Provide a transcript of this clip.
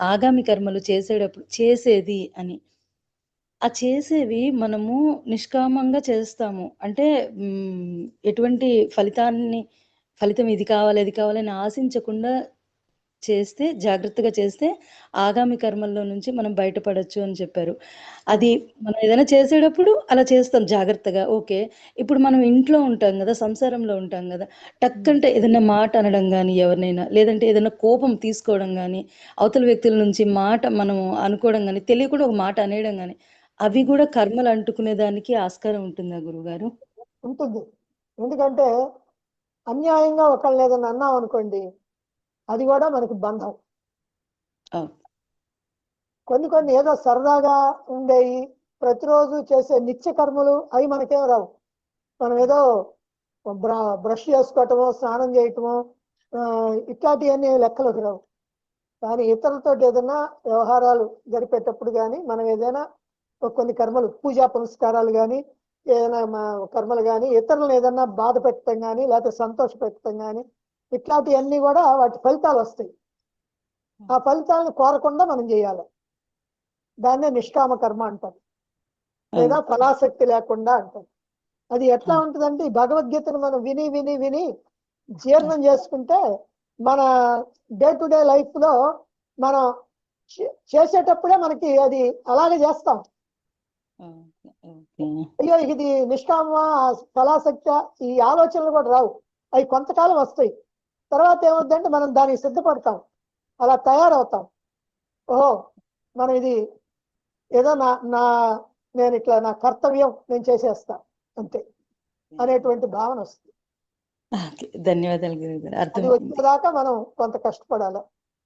ఆగామి కర్మలు చేసేది అని. ఆ చేసేవి మనము నిష్కామంగా చేస్తాము. అంటే ఎటువంటి ఫలితం ఇది కావాలి, అది కావాలని ఆశించకుండా చేస్తే, జాగ్రత్తగా చేస్తే ఆగామి కర్మల్లో నుంచి మనం బయటపడొచ్చు అని చెప్పారు. అది మనం ఏదైనా చేసేటప్పుడు అలా చేస్తాం జాగ్రత్తగా. ఓకే. ఇప్పుడు మనం ఇంట్లో ఉంటాం గదా! సంసారంలో ఉంటాం గదా! టక్కంటే ఏదైనా మాట అనడం గానీ ఎవరినైనా, లేదంటే ఏదైనా కోపం తీసుకోవడం గానీ, అవతల వ్యక్తుల నుంచి మాట మనం అనుకోవడం గానీ, తెలియకుండా ఒక మాట అనేయడం గానీ, అవి గూడా కర్మలు అంటుకునే దానికి ఆస్కారం ఉంటుందా గురువుగారు? ఉంటుంది. ఎందుకంటే అన్యాయంగా ఒకళ్ళని ఏదైనా అన్నాం అనుకోండి, అది కూడా మనకి బంధం. అవును. కొన్ని ఏదో సరదాగా ఉండేవి, ప్రతిరోజు చేసే నిత్య కర్మలు అవి మనకేం రావు. మనం ఏదో బ్రష్ చేసుకోవటమో, స్నానం చేయటమో, ఇట్లాంటివన్నీ లెక్కలోకి రావు. కానీ ఇతరులతో ఏదైనా వ్యవహారాలు జరిపేటప్పుడు కానీ, మనం ఏదైనా కొన్ని కర్మలు, పూజా పునస్కారాలు కానీ, ఏదైనా కర్మలు కానీ, ఇతరులను ఏదైనా బాధ పెట్టడం కానీ, లేకపోతే సంతోష పెట్టడం కానీ, ఇట్లాంటివన్నీ కూడా వాటి ఫలితాలు వస్తాయి. ఆ ఫలితాలను కోరకుండా మనం చేయాలి. దాన్నే నిష్కామ కర్మ అంటారు, లేదా ఫలాసక్తి లేకుండా అంటారు. అది ఎట్లా ఉంటుందంటే, ఈ భగవద్గీతను మనం విని విని విని జీర్ణం చేసుకుంటే, మన డే టు డే లైఫ్ లో మనం చేసేటప్పుడే మనకి అది అలాగే చేస్తాం. అయ్యో ఇది నిష్కామ, ఫలాసక్తి, ఈ ఆలోచనలు కూడా రావు. అవి కొంతకాలం వస్తాయి. తర్వాత ఏమవుతుందంటే మనం దానికి సిద్ధపడతాం, అలా తయారవుతాం. ఓహో, మనం ఇది ఏదో నేను ఇట్లా నా కర్తవ్యం నేను చేసేస్తా అంతే అనేటువంటి భావన వస్తుంది. ధన్యవాదాలు గురువు గారు. అది వచ్చేదాకా మనం కొంత కష్టపడాలి.